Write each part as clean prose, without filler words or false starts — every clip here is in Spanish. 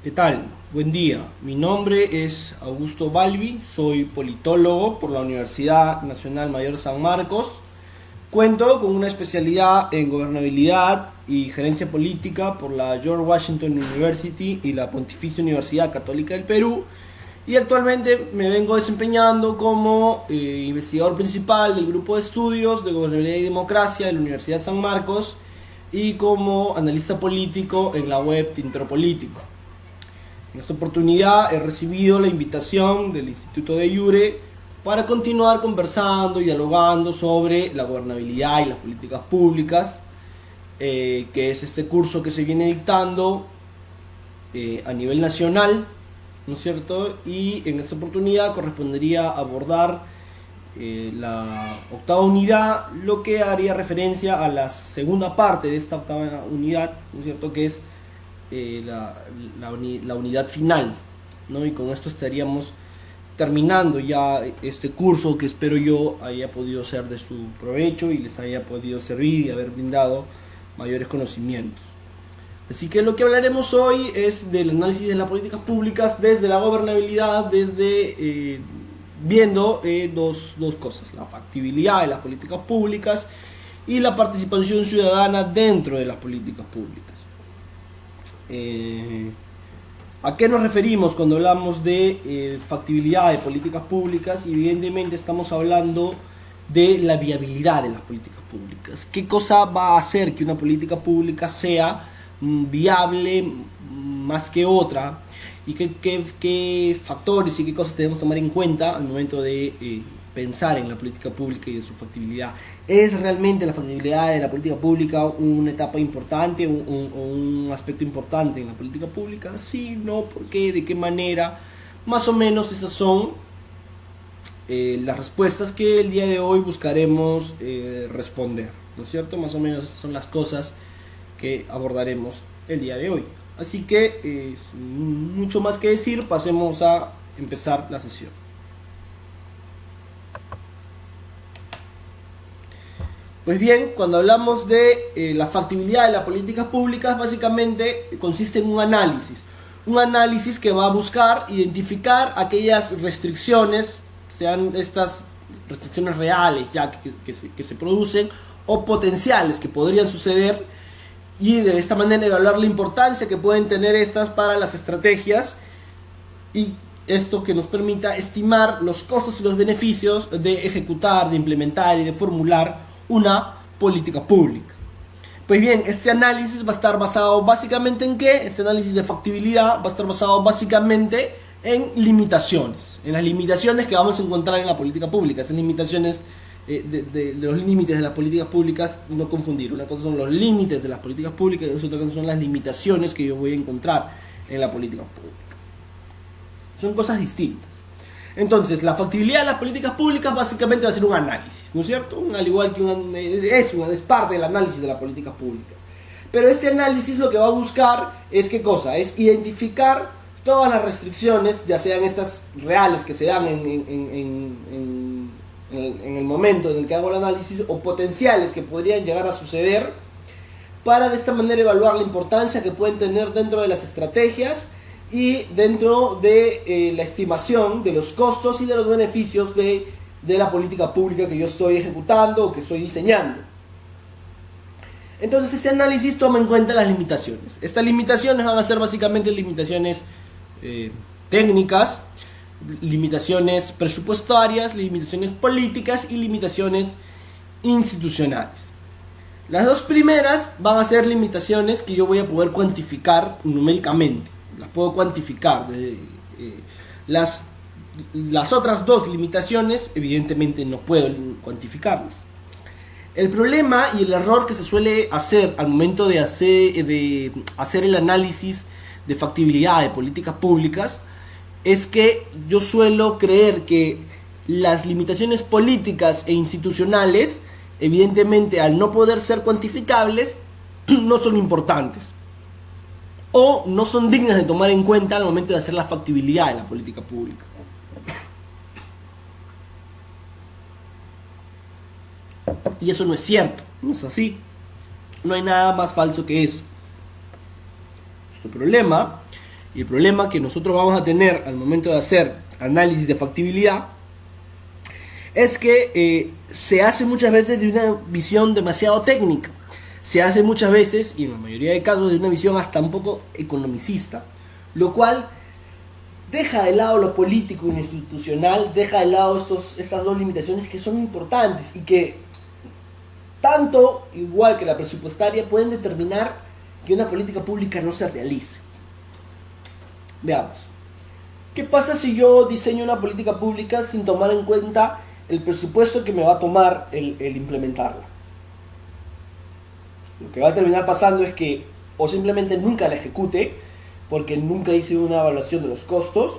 ¿Qué tal? Buen día. Mi nombre es Augusto Balbi, soy politólogo por la Universidad Nacional Mayor San Marcos. Cuento con una especialidad en gobernabilidad y gerencia política por la George Washington University y la Pontificia Universidad Católica del Perú. Y actualmente me vengo desempeñando como investigador principal del grupo de estudios de gobernabilidad y democracia de la Universidad San Marcos y como analista político en la web Tintero Político. En esta oportunidad he recibido la invitación del Instituto de Iure para continuar conversando y dialogando sobre la gobernabilidad y las políticas públicas, que es este curso que se viene dictando a nivel nacional, ¿no es cierto? Y en esta oportunidad correspondería abordar la octava unidad, lo que haría referencia a la segunda parte de esta octava unidad, ¿no es cierto? Que es la unidad final, ¿no? Y con esto estaríamos terminando ya este curso que espero yo haya podido ser de su provecho y les haya podido servir y haber brindado mayores conocimientos. Así que lo que hablaremos hoy es del análisis de las políticas públicas desde la gobernabilidad, desde viendo dos cosas: la factibilidad de las políticas públicas y la participación ciudadana dentro de las políticas públicas. ¿A qué nos referimos cuando hablamos de factibilidad de políticas públicas? Evidentemente estamos hablando de la viabilidad de las políticas públicas. ¿Qué cosa va a hacer que una política pública sea viable más que otra? ¿Y qué factores y qué cosas debemos tomar en cuenta al momento de pensar en la política pública y de su factibilidad? ¿Es realmente la factibilidad de la política pública una etapa importante o un aspecto importante en la política pública? Sí, no, ¿por qué? ¿De qué manera? Más o menos esas son las respuestas que el día de hoy buscaremos responder, ¿no es cierto? Más o menos estas son las cosas que abordaremos el día de hoy. Así que, mucho más que decir, pasemos a empezar la sesión. Pues bien, cuando hablamos de la factibilidad de las políticas públicas, básicamente consiste en un análisis que va a buscar identificar aquellas restricciones, sean estas restricciones reales ya que se producen o potenciales que podrían suceder, y de esta manera evaluar la importancia que pueden tener estas para las estrategias, y esto que nos permita estimar los costos y los beneficios de ejecutar, de implementar y de formular una política pública. Pues bien, este análisis va a estar basado básicamente en ¿qué? Este análisis de factibilidad va a estar basado básicamente en limitaciones, en las limitaciones que vamos a encontrar en la política pública. Esas limitaciones de los límites de las políticas públicas, no confundir. Una cosa son los límites de las políticas públicas y otra cosa son las limitaciones que yo voy a encontrar en la política pública. Son cosas distintas. Entonces, la factibilidad de las políticas públicas básicamente va a ser un análisis, ¿no es cierto? Al igual que es parte del análisis de las políticas públicas. Pero este análisis lo que va a buscar es ¿qué cosa? Es identificar todas las restricciones, ya sean estas reales que se dan en el momento en el que hago el análisis, o potenciales que podrían llegar a suceder, para de esta manera evaluar la importancia que pueden tener dentro de las estrategias y dentro de la estimación de los costos y de los beneficios de la política pública que yo estoy ejecutando o que estoy diseñando. Entonces este análisis toma en cuenta las limitaciones. Estas limitaciones van a ser básicamente limitaciones técnicas, limitaciones presupuestarias, limitaciones políticas y limitaciones institucionales. Las dos primeras van a ser limitaciones que yo voy a poder cuantificar numéricamente. Las puedo cuantificar. Las otras dos limitaciones evidentemente no puedo cuantificarlas. El problema y el error que se suele hacer al momento de hacer el análisis de factibilidad de políticas públicas es que yo suelo creer que las limitaciones políticas e institucionales, evidentemente al no poder ser cuantificables, no son importantes o no son dignas de tomar en cuenta al momento de hacer la factibilidad de la política pública. Y eso no es cierto, no es así. No hay nada más falso que eso. Nuestro problema Y el problema que nosotros vamos a tener al momento de hacer análisis de factibilidad es que se hace muchas veces de una visión demasiado técnica. Se hace muchas veces, y en la mayoría de casos, de una visión hasta un poco economicista, lo cual deja de lado lo político y lo institucional, deja de lado estas dos limitaciones que son importantes y que, tanto igual que la presupuestaria, pueden determinar que una política pública no se realice. Veamos. ¿Qué pasa si yo diseño una política pública sin tomar en cuenta el presupuesto que me va a tomar el implementarla? Lo que va a terminar pasando es que o simplemente nunca la ejecute, porque nunca hice una evaluación de los costos,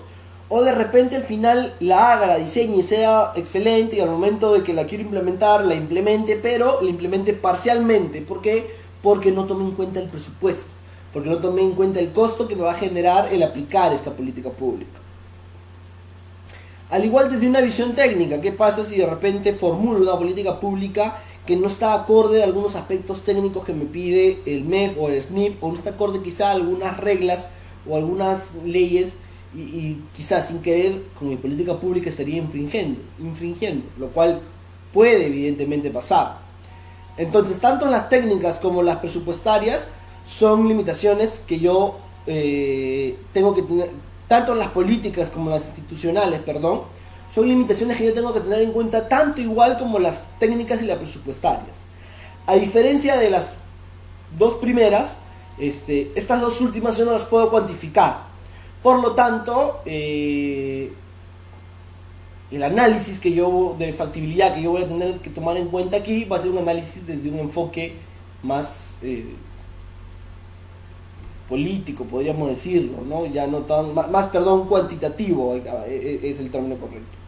o de repente al final la haga, la diseñe y sea excelente, y al momento de que la quiero implementar, la implemente, pero la implemente parcialmente. ¿Por qué? Porque no tomé en cuenta el presupuesto, porque no tomé en cuenta el costo que me va a generar el aplicar esta política pública. Al igual desde una visión técnica, ¿qué pasa si de repente formulo una política pública que no está acorde a algunos aspectos técnicos que me pide el MEF o el SNIP, o no está acorde quizá a algunas reglas o algunas leyes, y quizás sin querer con mi política pública estaría infringiendo, lo cual puede evidentemente pasar? Entonces, tanto las técnicas como las presupuestarias son limitaciones que yo tengo que tener, tanto las políticas como las institucionales, son limitaciones que yo tengo que tener en cuenta, tanto igual como las técnicas y las presupuestarias. A diferencia de las dos primeras, estas dos últimas yo no las puedo cuantificar. Por lo tanto, el análisis de factibilidad que yo voy a tener que tomar en cuenta aquí va a ser un análisis desde un enfoque más político, podríamos decirlo, ¿no? Ya no tan, más cuantitativo es el término correcto.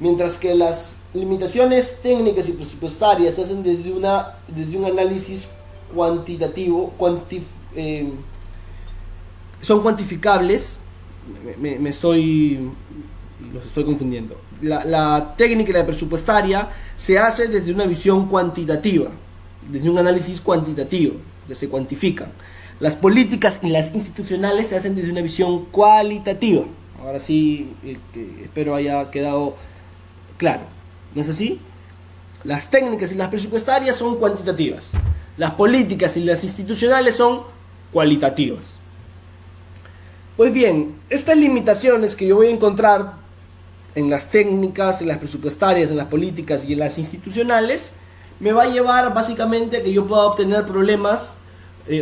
Mientras que las limitaciones técnicas y presupuestarias se hacen desde un análisis cuantitativo, son cuantificables. Los estoy confundiendo. La técnica y la presupuestaria se hace desde una visión cuantitativa, desde un análisis cuantitativo, que se cuantifican. Las políticas y las institucionales se hacen desde una visión cualitativa. Ahora sí, espero haya quedado claro. ¿No es así? Las técnicas y las presupuestarias son cuantitativas. Las políticas y las institucionales son cualitativas. Pues bien, estas limitaciones que yo voy a encontrar en las técnicas, en las presupuestarias, en las políticas y en las institucionales, me va a llevar básicamente a que yo pueda obtener problemas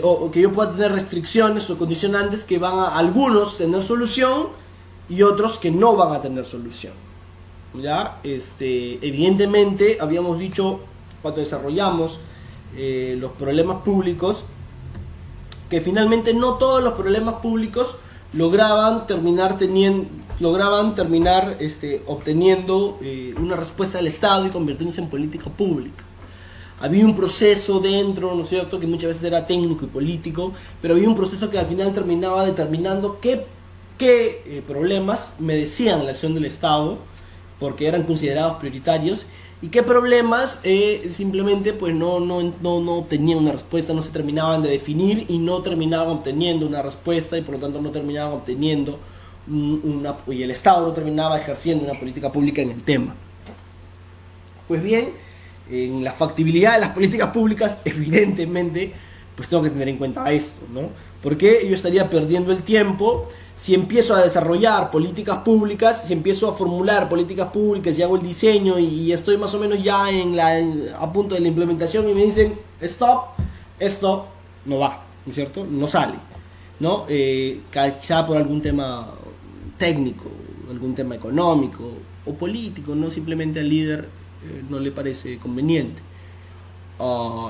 o que yo pueda tener restricciones o condicionantes que van a algunos tener solución y otros que no van a tener solución. ¿Ya? Evidentemente, habíamos dicho cuando desarrollamos los problemas públicos, que finalmente no todos los problemas públicos lograban terminar obteniendo una respuesta del Estado y convirtiéndose en política pública. Había un proceso dentro, ¿no es cierto?, que muchas veces era técnico y político, pero había un proceso que al final terminaba determinando qué problemas merecían la acción del Estado, porque eran considerados prioritarios, y qué problemas simplemente pues no obtenían una respuesta, no se terminaban de definir y no terminaban obteniendo una respuesta, y por lo tanto no terminaban obteniendo y el Estado no terminaba ejerciendo una política pública en el tema. Pues bien, en la factibilidad de las políticas públicas, evidentemente, pues tengo que tener en cuenta esto, ¿no? Porque yo estaría perdiendo el tiempo si empiezo a desarrollar políticas públicas, si empiezo a formular políticas públicas y hago el diseño y estoy más o menos ya a punto de la implementación y me dicen, stop, esto no va, ¿no es cierto? No sale, ¿no? Quizá por algún tema técnico, algún tema económico o político, no simplemente al líder no le parece conveniente.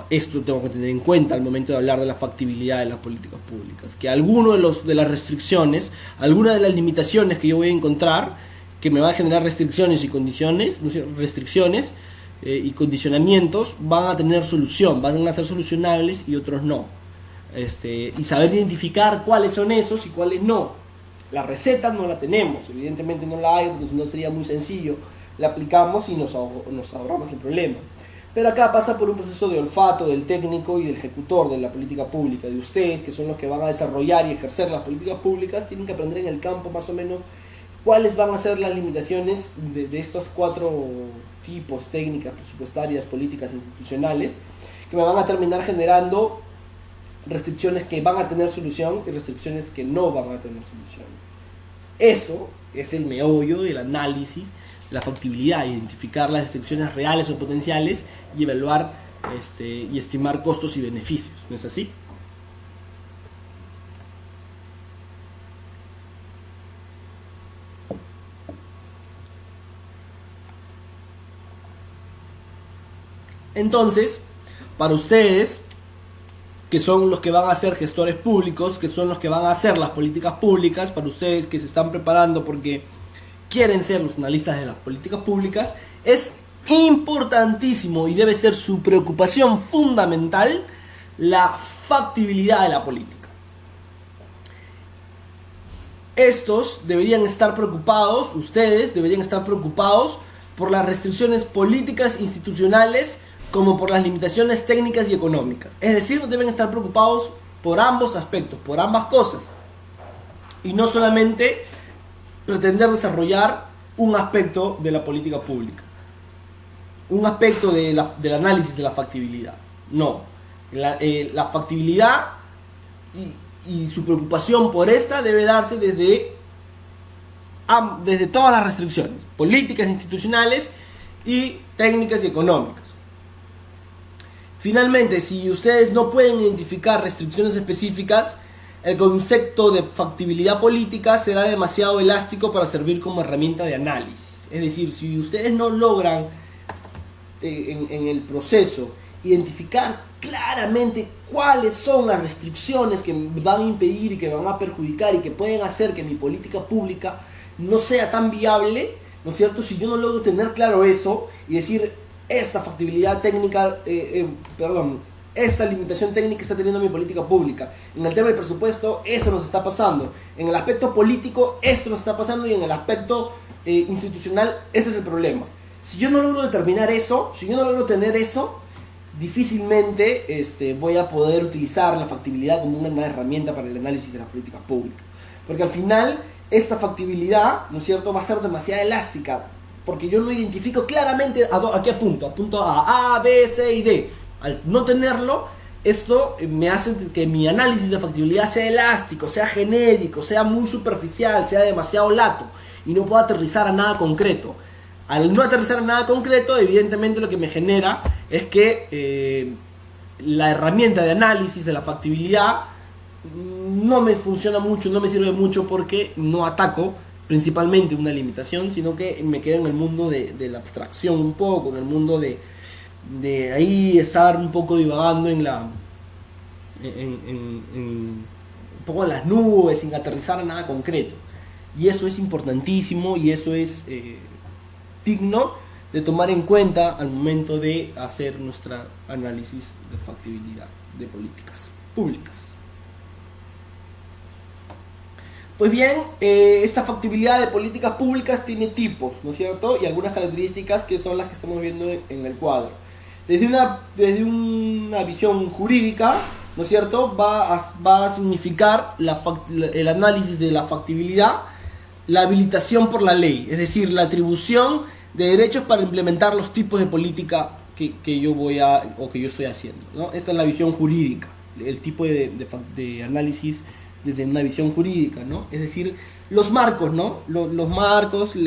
Esto tengo que tener en cuenta al momento de hablar de la factibilidad de las políticas públicas, que algunas de las restricciones, algunas de las limitaciones que yo voy a encontrar, que me van a generar restricciones y condiciones, y condicionamientos, van a tener solución, van a ser solucionables y otros no. Y saber identificar cuáles son esos y cuáles no. La receta no la tenemos, evidentemente no la hay, porque si no sería muy sencillo, la aplicamos y nos ahorramos el problema. Pero acá pasa por un proceso de olfato del técnico y del ejecutor de la política pública, de ustedes, que son los que van a desarrollar y ejercer las políticas públicas. Tienen que aprender en el campo más o menos cuáles van a ser las limitaciones de estos 4 tipos: técnicas, presupuestarias, políticas, institucionales, que me van a terminar generando restricciones que van a tener solución y restricciones que no van a tener solución. Eso es el meollo del análisis de la factibilidad: identificar las restricciones reales o potenciales y evaluar y estimar costos y beneficios. ¿No es así? Entonces, para ustedes, que son los que van a ser gestores públicos, que son los que van a hacer las políticas públicas, para ustedes que se están preparando porque quieren ser los analistas de las políticas públicas, es importantísimo y debe ser su preocupación fundamental la factibilidad de la política. Estos deberían estar preocupados, ustedes deberían estar preocupados por las restricciones políticas institucionales como por las limitaciones técnicas y económicas. Es decir, deben estar preocupados por ambos aspectos, por ambas cosas, y no solamente pretender desarrollar un aspecto de la política pública, un aspecto del análisis de la factibilidad. No, la factibilidad y su preocupación por esta debe darse desde todas las restricciones políticas, institucionales y técnicas y económicas. Finalmente, si ustedes no pueden identificar restricciones específicas, el concepto de factibilidad política será demasiado elástico para servir como herramienta de análisis. Es decir, si ustedes no logran en el proceso identificar claramente cuáles son las restricciones que van a impedir y que van a perjudicar y que pueden hacer que mi política pública no sea tan viable, ¿no es cierto? Si yo no logro tener claro eso y decir, esta factibilidad técnica, esta limitación técnica está teniendo mi política pública. En el tema del presupuesto, esto nos está pasando. En el aspecto político, esto nos está pasando. Y en el aspecto institucional, este es el problema. Si yo no logro determinar eso, si yo no logro tener eso, difícilmente voy a poder utilizar la factibilidad como una herramienta para el análisis de las políticas públicas. Porque al final, esta factibilidad, ¿no es cierto?, va a ser demasiado elástica. Porque yo no identifico claramente a qué apunto. Apunto a A, B, C y D. Al no tenerlo, esto me hace que mi análisis de factibilidad sea elástico, sea genérico, sea muy superficial, sea demasiado lato y no puedo aterrizar a nada concreto. Al no aterrizar a nada concreto, evidentemente lo que me genera es que la herramienta de análisis de la factibilidad no me funciona mucho, no me sirve mucho, porque no ataco principalmente una limitación, sino que me quedo en el mundo de la abstracción un poco, en el mundo de ahí estar un poco divagando un poco en las nubes, sin aterrizar a nada concreto. Y eso es importantísimo y eso es digno de tomar en cuenta al momento de hacer nuestro análisis de factibilidad de políticas públicas. Pues bien, esta factibilidad de políticas públicas tiene tipos, ¿no es cierto? Y algunas características que son las que estamos viendo en el cuadro. Desde una visión jurídica, ¿no es cierto?, va a significar el análisis de la factibilidad, la habilitación por la ley, es decir, la atribución de derechos para implementar los tipos de política que yo estoy haciendo, ¿no? Esta es la visión jurídica, el tipo de análisis desde una visión jurídica, ¿no? Es decir, los marcos, ¿no? Los marcos,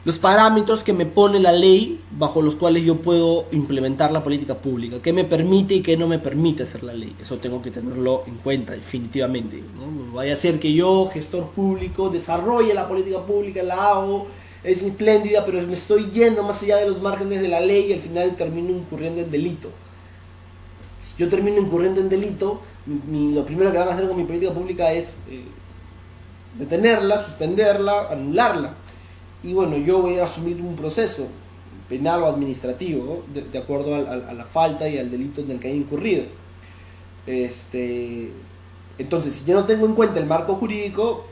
los parámetros que me pone la ley bajo los cuales yo puedo implementar la política pública, qué me permite y qué no me permite hacer la ley. Eso tengo que tenerlo en cuenta definitivamente, ¿no? Vaya a ser que yo, gestor público, desarrolle la política pública, la hago, es espléndida, pero me estoy yendo más allá de los márgenes de la ley y al final termino incurriendo en delito. Si yo termino incurriendo en delito, lo primero que van a hacer con mi política pública es detenerla, suspenderla, anularla. Y bueno, yo voy a asumir un proceso penal o administrativo, ¿no? de acuerdo a la falta y al delito en el que haya incurrido. Entonces, si yo no tengo en cuenta el marco jurídico,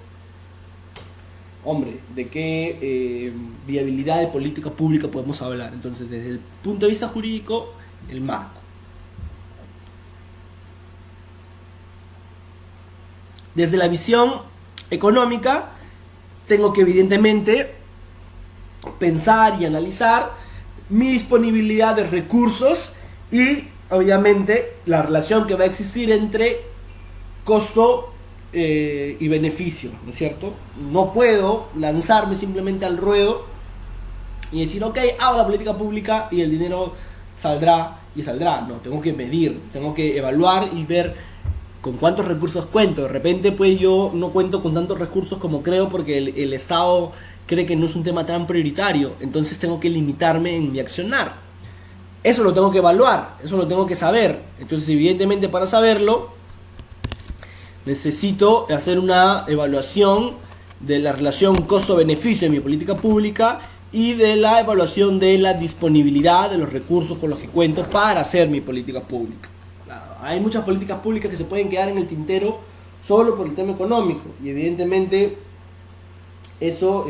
hombre, ¿de qué viabilidad de política pública podemos hablar? Entonces, desde el punto de vista jurídico, el marco. Desde la visión económica, tengo que evidentemente pensar y analizar mi disponibilidad de recursos y obviamente la relación que va a existir entre costo y beneficio, ¿no es cierto? No puedo lanzarme simplemente al ruedo y decir, ok, hago la política pública y el dinero saldrá y saldrá. No, tengo que medir, tengo que evaluar y ver con cuántos recursos cuento. De repente, pues yo no cuento con tantos recursos como creo porque el Estado cree que no es un tema tan prioritario. Entonces tengo que limitarme en mi accionar. Eso lo tengo que evaluar, eso lo tengo que saber. Entonces, evidentemente, para saberlo, necesito hacer una evaluación de la relación costo-beneficio de mi política pública y de la evaluación de la disponibilidad de los recursos con los que cuento para hacer mi política pública. Hay muchas políticas públicas que se pueden quedar en el tintero solo por el tema económico y evidentemente eso,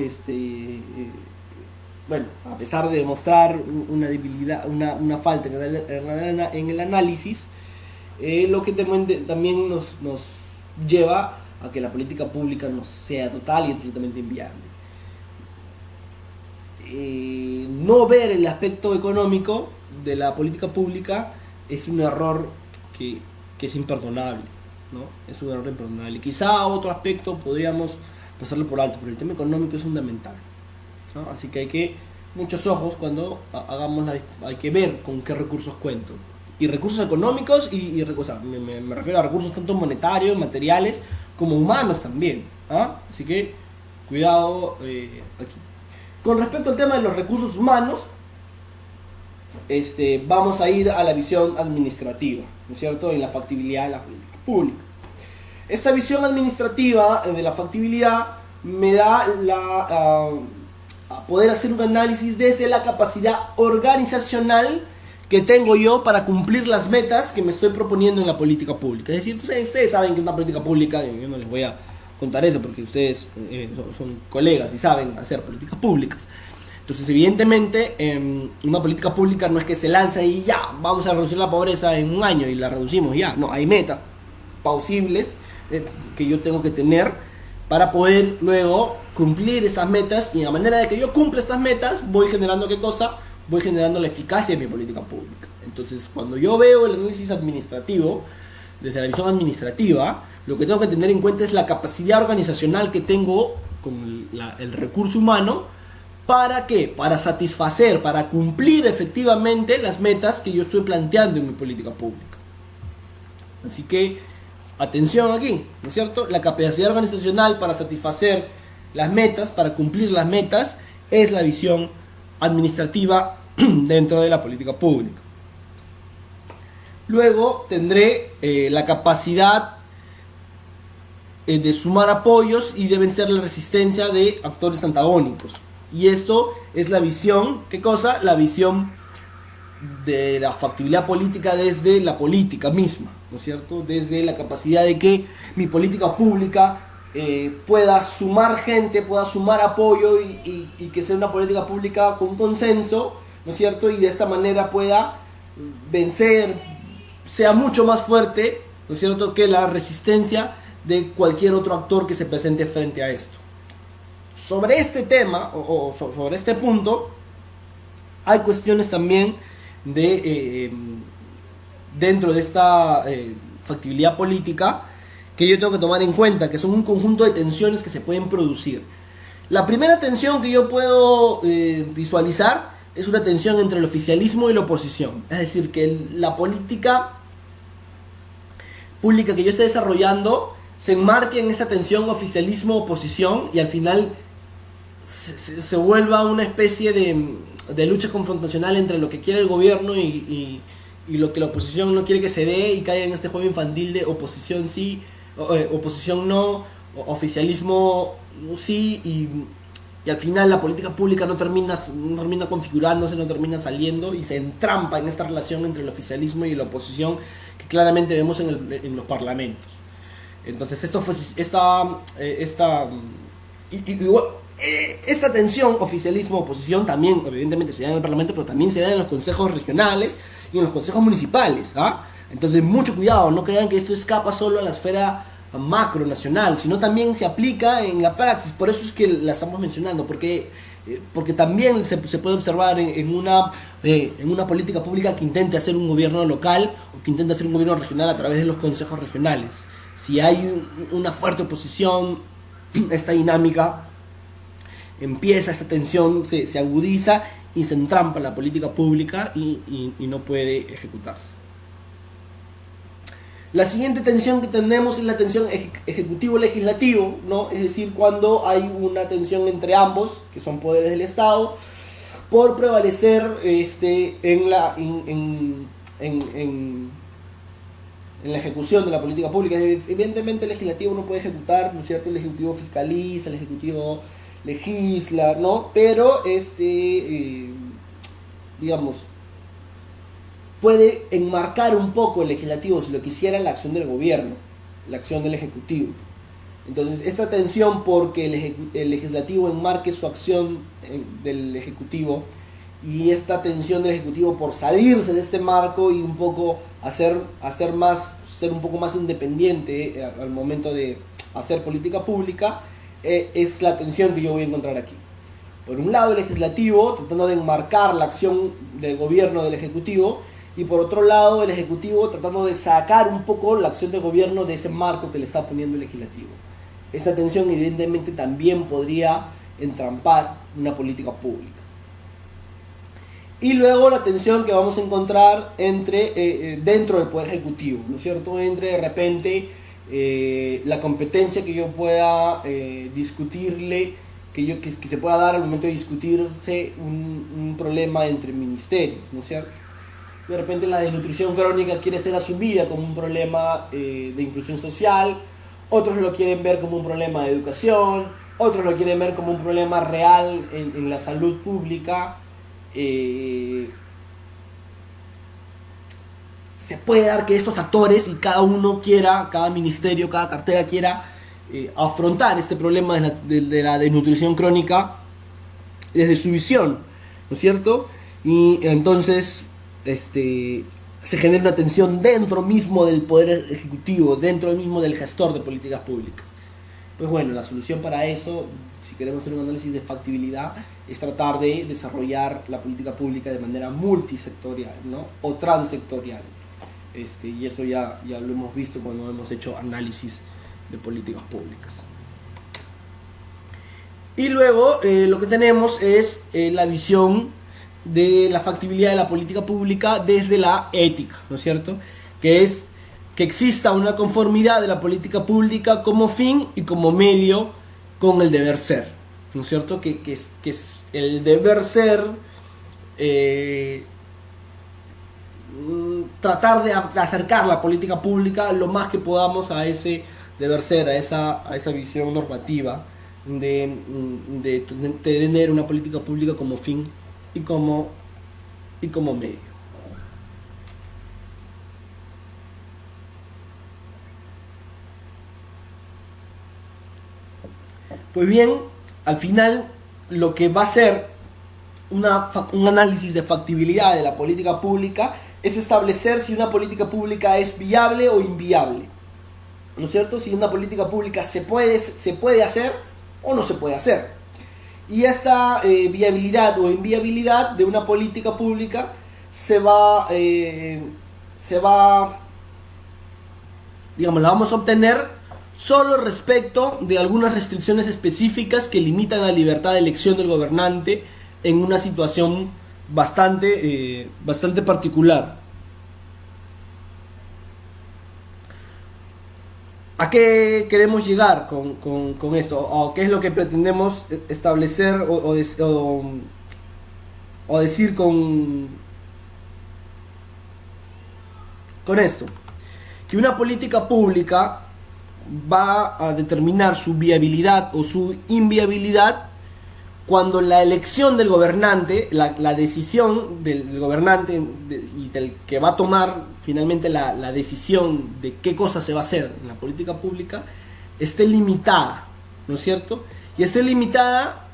bueno, a pesar de demostrar una debilidad, una falta en el análisis, lo que también nos lleva a que la política pública no sea total y absolutamente inviable. No ver el aspecto económico de la política pública es un error que es imperdonable, ¿no? Es un error imperdonable. Quizá otro aspecto podríamos pasarlo por alto, pero el tema económico es fundamental, ¿no? Así que hay que muchos ojos cuando hay que ver con qué recursos cuento. Y recursos económicos o sea, me refiero a recursos tanto monetarios, materiales, como humanos también, ¿ah? Así que cuidado aquí. Con respecto al tema de los recursos humanos, vamos a ir a la visión administrativa, ¿no es cierto?, en la factibilidad de la política pública. Esta visión administrativa de la factibilidad me da a poder hacer un análisis desde la capacidad organizacional que tengo yo para cumplir las metas que me estoy proponiendo en la política pública. Es decir, ustedes saben que una política pública, yo no les voy a contar eso porque ustedes son colegas y saben hacer políticas públicas. Entonces, evidentemente, una política pública no es que se lanza y ya, vamos a reducir la pobreza en un año y la reducimos ya. No, hay metas pausibles que yo tengo que tener para poder luego cumplir esas metas, y a manera de que yo cumpla estas metas, voy generando ¿qué cosa? Voy generando la eficacia de mi política pública. Entonces, cuando yo veo el análisis administrativo, desde la visión administrativa, lo que tengo que tener en cuenta es la capacidad organizacional que tengo con el recurso humano. ¿Para qué? Para satisfacer, para cumplir efectivamente las metas que yo estoy planteando en mi política pública. Así que, atención aquí, ¿no es cierto? La capacidad organizacional para satisfacer las metas, para cumplir las metas, es la visión administrativa dentro de la política pública. Luego tendré la capacidad de sumar apoyos y de vencer la resistencia de actores antagónicos. Y esto es la visión, ¿qué cosa? La visión de la factibilidad política desde la política misma, ¿no es cierto? Desde la capacidad de que mi política pública pueda sumar gente, pueda sumar apoyo y que sea una política pública con consenso, ¿no es cierto? Y de esta manera pueda vencer, sea mucho más fuerte, ¿no es cierto?, que la resistencia de cualquier otro actor que se presente frente a esto. Sobre este tema, o sobre este punto, hay cuestiones también dentro de esta factibilidad política que yo tengo que tomar en cuenta, que son un conjunto de tensiones que se pueden producir. La primera tensión que yo puedo visualizar es una tensión entre el oficialismo y la oposición. Es decir, que la política pública que yo esté desarrollando se enmarque en esta tensión oficialismo-oposición y al final se vuelva una especie de lucha confrontacional entre lo que quiere el gobierno y lo que la oposición no quiere que se dé, y caiga en este juego infantil de oposición sí, oposición no, oficialismo sí, y al final la política pública no termina configurándose, no termina saliendo y se entrampa en esta relación entre el oficialismo y la oposición que claramente vemos en los parlamentos. Entonces esta esta tensión, oficialismo-oposición, también evidentemente se da en el Parlamento, pero también se da en los consejos regionales y en los consejos municipales. Entonces, mucho cuidado, no crean que esto escapa solo a la esfera macro nacional, sino también se aplica en la praxis. Por eso es que la estamos mencionando, porque también se puede observar en una política pública que intente hacer un gobierno local o que intente hacer un gobierno regional a través de los consejos regionales. Si hay una fuerte oposición, esta dinámica empieza, esta tensión se agudiza y se entrampa en la política pública y no puede ejecutarse. La siguiente tensión que tenemos es la tensión ejecutivo-legislativo, ¿no? Es decir, cuando hay una tensión entre ambos, que son poderes del Estado, por prevalecer en la ejecución de la política pública. Evidentemente el legislativo no puede ejecutar, ¿no es cierto? El ejecutivo fiscaliza, el ejecutivo legisla, ¿no? Pero digamos, puede enmarcar un poco el legislativo, si lo quisiera, la acción del gobierno, la acción del ejecutivo. Entonces, esta tensión porque el legislativo enmarque su acción del ejecutivo, y esta tensión del ejecutivo por salirse de este marco y un poco ser un poco más independiente al momento de hacer política pública, es la tensión que yo voy a encontrar aquí. Por un lado, el legislativo tratando de enmarcar la acción del gobierno del ejecutivo, y por otro lado el ejecutivo tratando de sacar un poco la acción del gobierno de ese marco que le está poniendo el legislativo. Esta tensión evidentemente también podría entrampar una política pública. Y luego la tensión que vamos a encontrar dentro del poder ejecutivo, ¿no es cierto? Entre de repente la competencia que yo pueda discutirle, que se pueda dar al momento de discutirse un problema entre ministerios, ¿no es cierto? De repente la desnutrición crónica quiere ser asumida como un problema de inclusión social, otros lo quieren ver como un problema de educación, otros lo quieren ver como un problema real en la salud pública. Se puede dar que estos actores y cada ministerio, cada cartera quiera afrontar este problema de la desnutrición crónica desde su visión, ¿no es cierto? Y entonces se genera una tensión dentro mismo del poder ejecutivo, dentro mismo del gestor de políticas públicas. Pues bueno, la solución para eso, si queremos hacer un análisis de factibilidad, es tratar de desarrollar la política pública de manera multisectorial, ¿no? O transectorial. Y eso ya lo hemos visto cuando hemos hecho análisis de políticas públicas. Y luego lo que tenemos es la visión de la factibilidad de la política pública desde la ética, ¿no es cierto? Que es que exista una conformidad de la política pública como fin y como medio con el deber ser, ¿no es cierto? Que es el deber ser, tratar de acercar la política pública lo más que podamos a ese deber ser, a esa visión normativa de tener una política pública como fin y como medio. Pues bien, al final lo que va a ser un análisis de factibilidad de la política pública es establecer si una política pública es viable o inviable, ¿no es cierto? Si una política pública se puede hacer o no se puede hacer. Y esta viabilidad o inviabilidad de una política pública la vamos a obtener solo respecto de algunas restricciones específicas que limitan la libertad de elección del gobernante en una situación bastante particular. ¿A qué queremos llegar con esto? ¿O qué es lo que pretendemos establecer o decir con esto? Que una política pública va a determinar su viabilidad o su inviabilidad cuando la elección del gobernante, la decisión del gobernante y del que va a tomar finalmente la decisión de qué cosa se va a hacer en la política pública esté limitada, ¿no es cierto? y esté limitada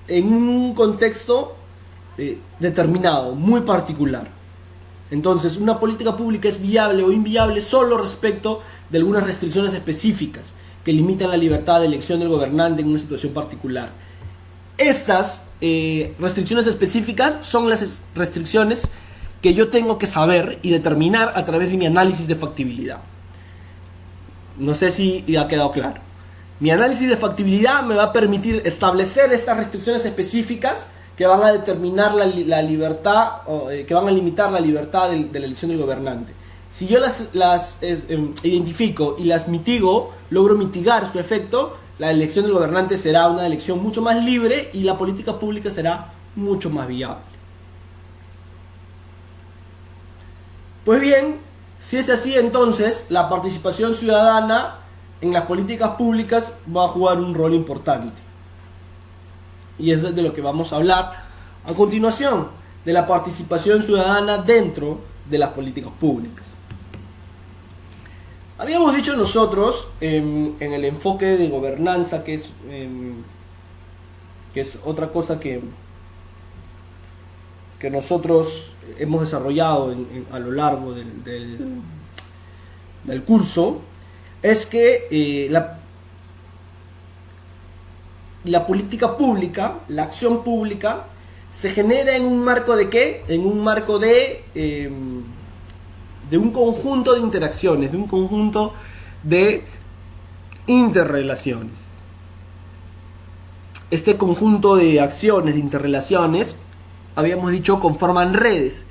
en un contexto determinado, muy particular. Entonces, una política pública es viable o inviable solo respecto de algunas restricciones específicas que limitan la libertad de elección del gobernante en una situación particular. Estas restricciones específicas son las restricciones que yo tengo que saber y determinar a través de mi análisis de factibilidad. No sé si ya ha quedado claro. Mi análisis de factibilidad me va a permitir establecer estas restricciones específicas que van a determinar la libertad, que van a limitar la libertad de la elección del gobernante. Si yo las identifico y las mitigo, logro mitigar su efecto, la elección del gobernante será una elección mucho más libre y la política pública será mucho más viable. Pues bien, si es así, entonces la participación ciudadana en las políticas públicas va a jugar un rol importante. Y eso es de lo que vamos a hablar a continuación, de la participación ciudadana dentro de las políticas públicas. Habíamos dicho nosotros en el enfoque de gobernanza, que es otra cosa que nosotros hemos desarrollado a lo largo del curso, es que la política pública, la acción pública, se genera en un marco de ¿qué? En un marco de un conjunto de interacciones, de un conjunto de interrelaciones. Este conjunto de acciones, de interrelaciones, habíamos dicho, conforman redes.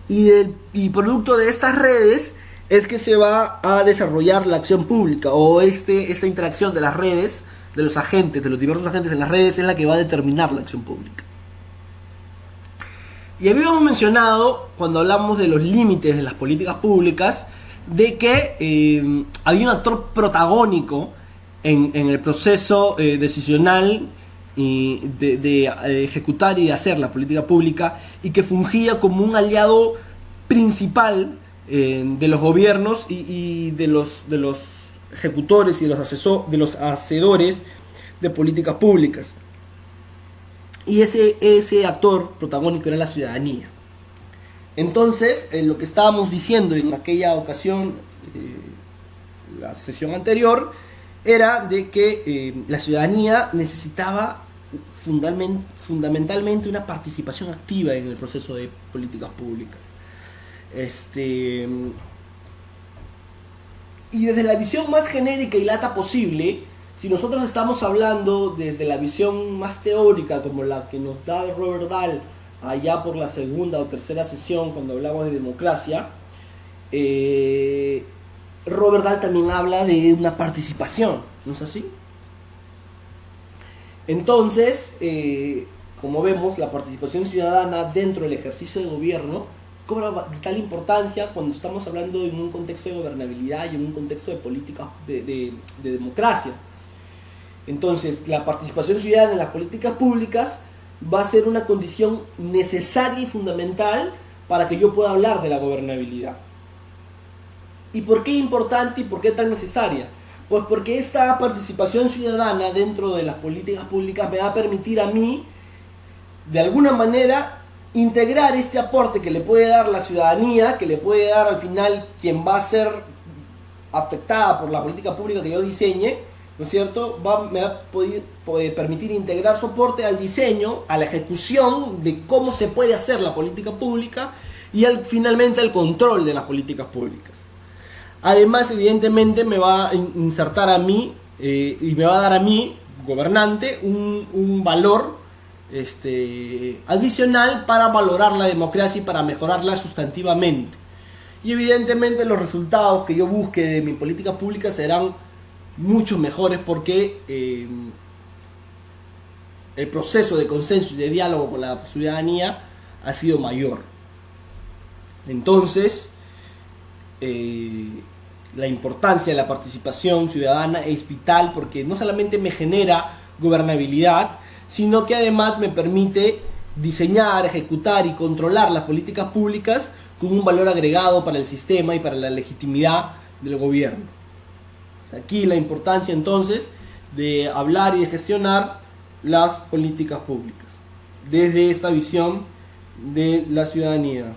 Y producto de estas redes es que se va a desarrollar la acción pública, o esta interacción de las redes, de los agentes, de los diversos agentes en las redes, es la que va a determinar la acción pública. Y habíamos mencionado, cuando hablamos de los límites de las políticas públicas, de que había un actor protagónico en el proceso decisional de ejecutar y de hacer la política pública, y que fungía como un aliado principal de los gobiernos y de los ejecutores y de los hacedores de políticas públicas. Y ese actor protagónico era la ciudadanía. Entonces, lo que estábamos diciendo en aquella ocasión, la sesión anterior, era de que la ciudadanía necesitaba fundamentalmente una participación activa en el proceso de políticas públicas. Y desde la visión más genérica y lata posible, si nosotros estamos hablando desde la visión más teórica, como la que nos da Robert Dahl allá por la segunda o tercera sesión, cuando hablamos de democracia, Robert Dahl también habla de una participación, ¿no es así? Entonces, como vemos, la participación ciudadana dentro del ejercicio de gobierno cobra vital importancia cuando estamos hablando en un contexto de gobernabilidad y en un contexto de política de democracia. Entonces, la participación ciudadana en las políticas públicas va a ser una condición necesaria y fundamental para que yo pueda hablar de la gobernabilidad. ¿Y por qué importante y por qué tan necesaria? Pues porque esta participación ciudadana dentro de las políticas públicas me va a permitir a mí, de alguna manera, integrar este aporte que le puede dar la ciudadanía, que le puede dar al final quien va a ser afectada por la política pública que yo diseñe, ¿no es cierto? Me va a poder permitir integrar su aporte al diseño, a la ejecución de cómo se puede hacer la política pública y finalmente al control de las políticas públicas. Además, evidentemente, me va a insertar a mí y me va a dar a mí, gobernante, un valor adicional para valorar la democracia y para mejorarla sustantivamente. Y evidentemente los resultados que yo busque de mi política pública serán mucho mejores porque el proceso de consenso y de diálogo con la ciudadanía ha sido mayor. Entonces, la importancia de la participación ciudadana es vital porque no solamente me genera gobernabilidad, sino que además me permite diseñar, ejecutar y controlar las políticas públicas con un valor agregado para el sistema y para la legitimidad del gobierno. Aquí la importancia entonces de hablar y de gestionar las políticas públicas desde esta visión de la ciudadanía.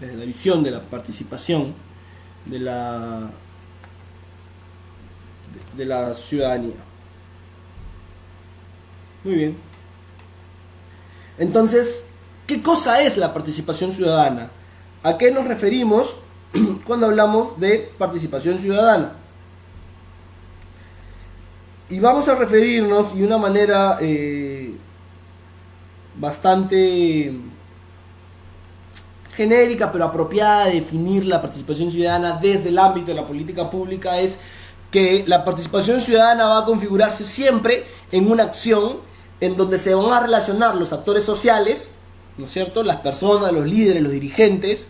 Desde la visión de la participación de la ciudadanía. Muy bien. Entonces, ¿qué cosa es la participación ciudadana? ¿A qué nos referimos cuando hablamos de participación ciudadana? Y vamos a referirnos de una manera bastante genérica pero apropiada de definir la participación ciudadana desde el ámbito de la política pública, es que la participación ciudadana va a configurarse siempre en una acción en donde se van a relacionar los actores sociales, ¿no es cierto?, las personas, los líderes, los dirigentes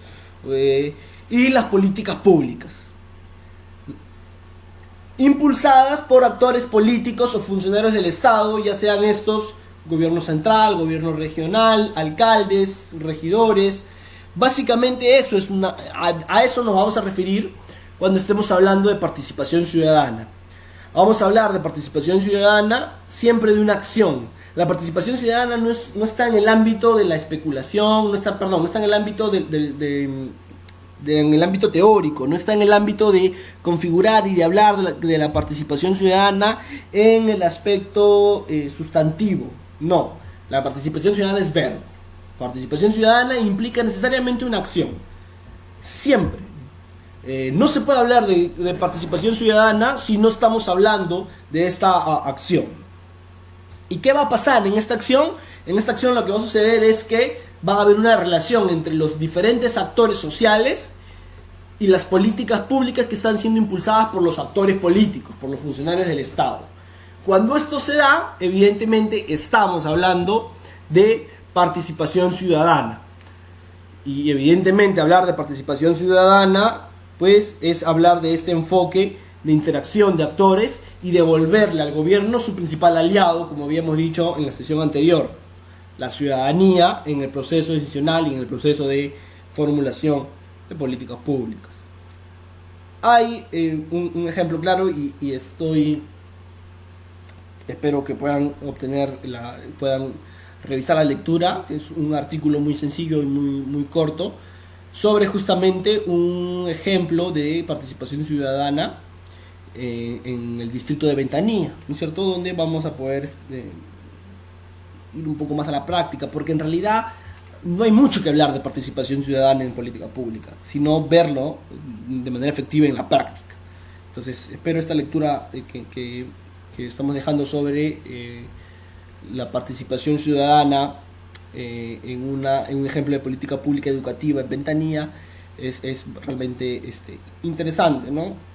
y las políticas públicas, impulsadas por actores políticos o funcionarios del Estado, ya sean estos gobierno central, gobierno regional, alcaldes, regidores. Básicamente eso es a eso nos vamos a referir cuando estemos hablando de participación ciudadana. Vamos a hablar de participación ciudadana siempre de una acción. La participación ciudadana no está en el ámbito de la especulación, no está en el ámbito en el ámbito teórico, no está en el ámbito de configurar y de hablar de la participación ciudadana en el aspecto sustantivo. No, la participación ciudadana es verbo. Participación ciudadana implica necesariamente una acción. Siempre. No se puede hablar de participación ciudadana si no estamos hablando de esta acción. ¿Y qué va a pasar en esta acción? En esta acción lo que va a suceder es que va a haber una relación entre los diferentes actores sociales y las políticas públicas que están siendo impulsadas por los actores políticos, por los funcionarios del Estado. Cuando esto se da, evidentemente estamos hablando de participación ciudadana. Y evidentemente hablar de participación ciudadana pues es hablar de este enfoque de interacción de actores y devolverle al gobierno su principal aliado, como habíamos dicho en la sesión anterior, la ciudadanía en el proceso decisional y en el proceso de formulación de políticas públicas. Hay un ejemplo claro y espero que puedan puedan revisar la lectura. Es un artículo muy sencillo y muy corto sobre justamente un ejemplo de participación ciudadana en el distrito de Ventanilla, ¿no es cierto?, donde vamos a poder ir un poco más a la práctica, porque en realidad no hay mucho que hablar de participación ciudadana en política pública, sino verlo de manera efectiva en la práctica. Entonces espero esta lectura que estamos dejando sobre la participación ciudadana en un ejemplo de política pública educativa en Ventanilla es realmente interesante, ¿no?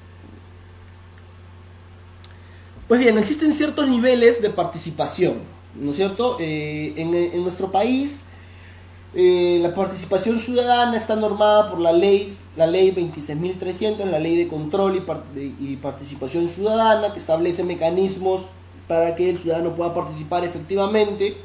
Pues bien, existen ciertos niveles de participación, ¿no es cierto? En nuestro país la participación ciudadana está normada por la ley 26.300, la ley de control y participación ciudadana, que establece mecanismos para que el ciudadano pueda participar efectivamente.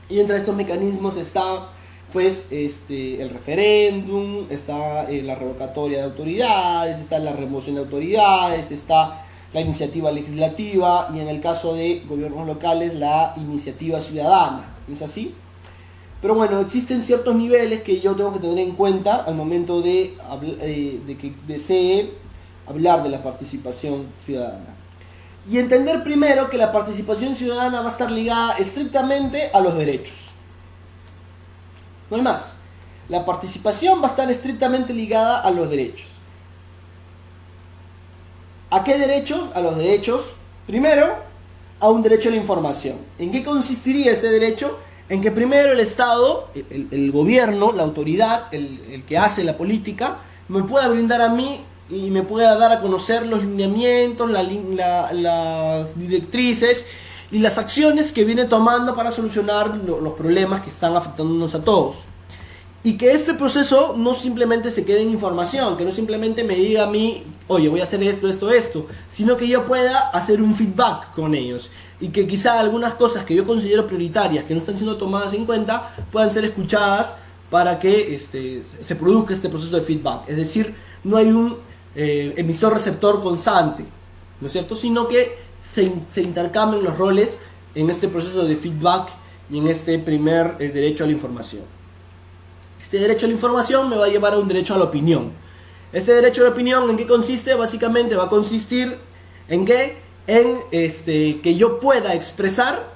Y entre estos mecanismos está pues el referéndum, está la revocatoria de autoridades, está la remoción de autoridades, está la iniciativa legislativa y en el caso de gobiernos locales la iniciativa ciudadana, ¿no es así? Pero bueno, existen ciertos niveles que yo tengo que tener en cuenta al momento de que desee hablar de la participación ciudadana. Y entender primero que la participación ciudadana va a estar ligada estrictamente a los derechos. No hay más. La participación va a estar estrictamente ligada a los derechos. ¿A qué derechos? A los derechos, primero, a un derecho a la información. ¿En qué consistiría ese derecho? En que primero el Estado, el gobierno, la autoridad, el que hace la política, me pueda brindar a mí y me pueda dar a conocer los lineamientos, las directrices y las acciones que viene tomando para solucionar los problemas que están afectándonos a todos. Y que este proceso no simplemente se quede en información, que no simplemente me diga a mí, oye, voy a hacer esto, sino que yo pueda hacer un feedback con ellos. Y que quizá algunas cosas que yo considero prioritarias, que no están siendo tomadas en cuenta, puedan ser escuchadas para que se produzca este proceso de feedback. Es decir, no hay un emisor-receptor constante, ¿no es cierto? Sino que se intercambian los roles en este proceso de feedback y en este primer derecho a la información. Este derecho a la información me va a llevar a un derecho a la opinión. Este derecho a la opinión, ¿en qué consiste? Básicamente va a consistir en que que yo pueda expresar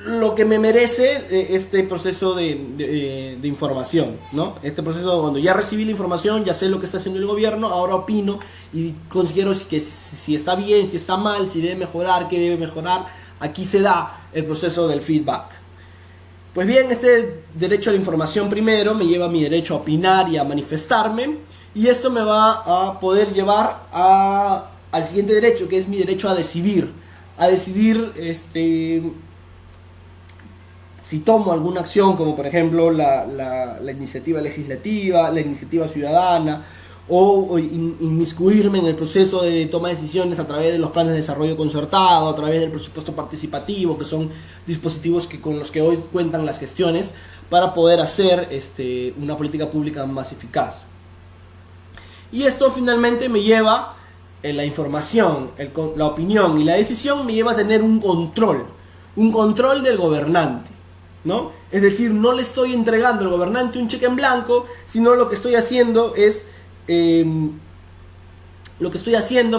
lo que me merece este proceso de información, ¿no? Este proceso, cuando ya recibí la información, ya sé lo que está haciendo el gobierno, ahora opino y considero que si está bien, si está mal, si debe mejorar, qué debe mejorar. Aquí se da el proceso del feedback. Pues bien, este derecho a la información primero me lleva a mi derecho a opinar y a manifestarme, y esto me va a poder llevar al siguiente derecho, que es mi derecho a decidir si tomo alguna acción, como por ejemplo la iniciativa legislativa, la iniciativa ciudadana, o inmiscuirme en el proceso de toma de decisiones a través de los planes de desarrollo concertado, a través del presupuesto participativo, que son dispositivos con los que hoy cuentan las gestiones para poder hacer una política pública más eficaz. Y esto finalmente me lleva, la información, la opinión y la decisión me lleva a tener un control del gobernante, ¿no? Es decir, no le estoy entregando al gobernante un cheque en blanco, sino lo que estoy haciendo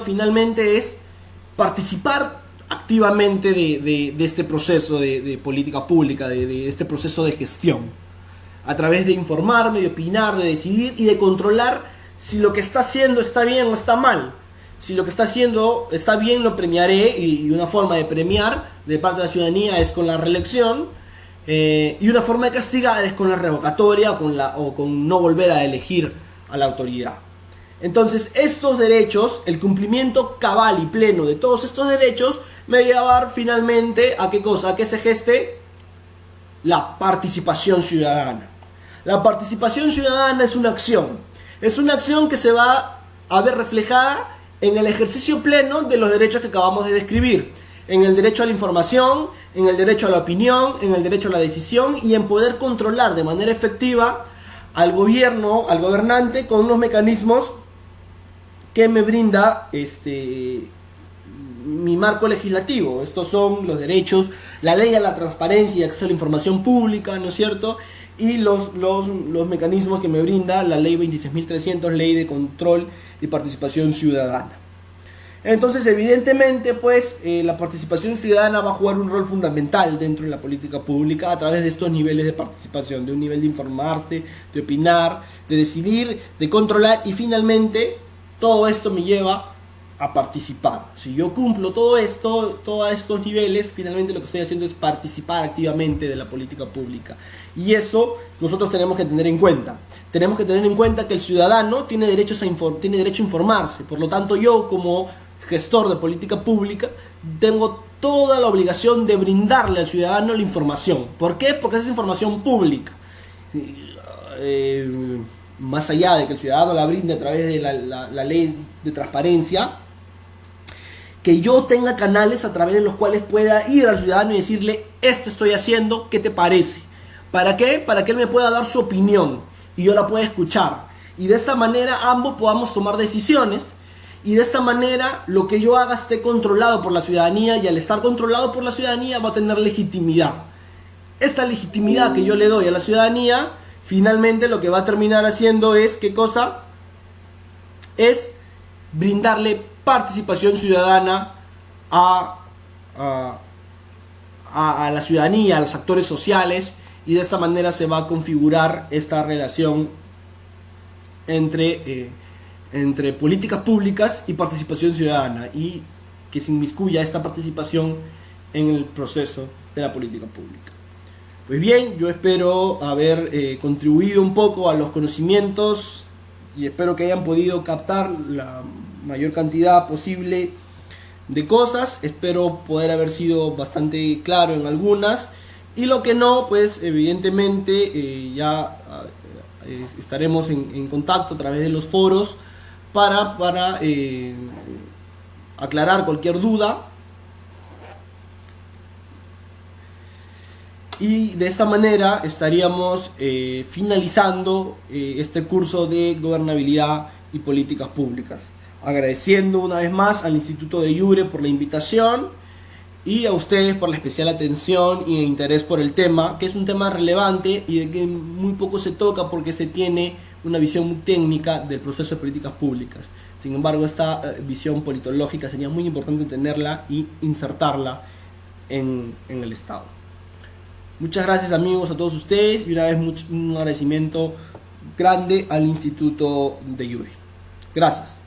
finalmente es participar activamente de este proceso de política pública, de este proceso de gestión, a través de informarme, de opinar, de decidir y de controlar si lo que está haciendo está bien o está mal. Si lo que está haciendo está bien, lo premiaré, y una forma de premiar de parte de la ciudadanía es con la reelección, y una forma de castigar es con la revocatoria o con no volver a elegir a la autoridad. Entonces, estos derechos, el cumplimiento cabal y pleno de todos estos derechos, me va a llevar finalmente a ¿qué cosa? A que se geste la participación ciudadana. La participación ciudadana es una acción. Es una acción que se va a ver reflejada en el ejercicio pleno de los derechos que acabamos de describir. En el derecho a la información, en el derecho a la opinión, en el derecho a la decisión y en poder controlar de manera efectiva al gobierno, al gobernante, con unos mecanismos que me brinda mi marco legislativo. Estos son los derechos, la ley a la transparencia y acceso a la información pública, ¿no es cierto? Y los mecanismos que me brinda la ley 26.300, ley de control y participación ciudadana. Entonces, evidentemente, pues, la participación ciudadana va a jugar un rol fundamental dentro de la política pública a través de estos niveles de participación, de un nivel de informarse, de opinar, de decidir, de controlar, y finalmente todo esto me lleva a participar. Si yo cumplo todos estos niveles, finalmente lo que estoy haciendo es participar activamente de la política pública. Y eso nosotros tenemos que tener en cuenta. Tenemos que tener en cuenta que el ciudadano tiene derecho a informarse. Por lo tanto, yo como gestor de política pública tengo toda la obligación de brindarle al ciudadano la información. ¿Por qué? Porque esa es información pública. Más allá de que el ciudadano la brinde a través de la ley de transparencia, que yo tenga canales a través de los cuales pueda ir al ciudadano y decirle: esto estoy haciendo, ¿qué te parece? ¿Para qué? Para que él me pueda dar su opinión y yo la pueda escuchar. Y de esta manera ambos podamos tomar decisiones, y de esta manera lo que yo haga esté controlado por la ciudadanía, y al estar controlado por la ciudadanía va a tener legitimidad. Esta legitimidad que yo le doy a la ciudadanía, finalmente lo que va a terminar haciendo es, ¿qué cosa? Es brindarle participación ciudadana a la ciudadanía, a los actores sociales, y de esta manera se va a configurar esta relación entre políticas públicas y participación ciudadana, y que se inmiscuya esta participación en el proceso de la política pública. Pues bien, yo espero haber contribuido un poco a los conocimientos y espero que hayan podido captar la mayor cantidad posible de cosas. Espero poder haber sido bastante claro en algunas, y lo que no, pues evidentemente ya estaremos en contacto a través de los foros para aclarar cualquier duda. Y de esta manera estaríamos finalizando este curso de gobernabilidad y políticas públicas. Agradeciendo una vez más al Instituto de Iure por la invitación y a ustedes por la especial atención y interés por el tema, que es un tema relevante y de que muy poco se toca porque se tiene una visión muy técnica del proceso de políticas públicas. Sin embargo, esta visión politológica sería muy importante tenerla y insertarla en el Estado. Muchas gracias, amigos, a todos ustedes, y una vez un agradecimiento grande al Instituto de Iure. Gracias.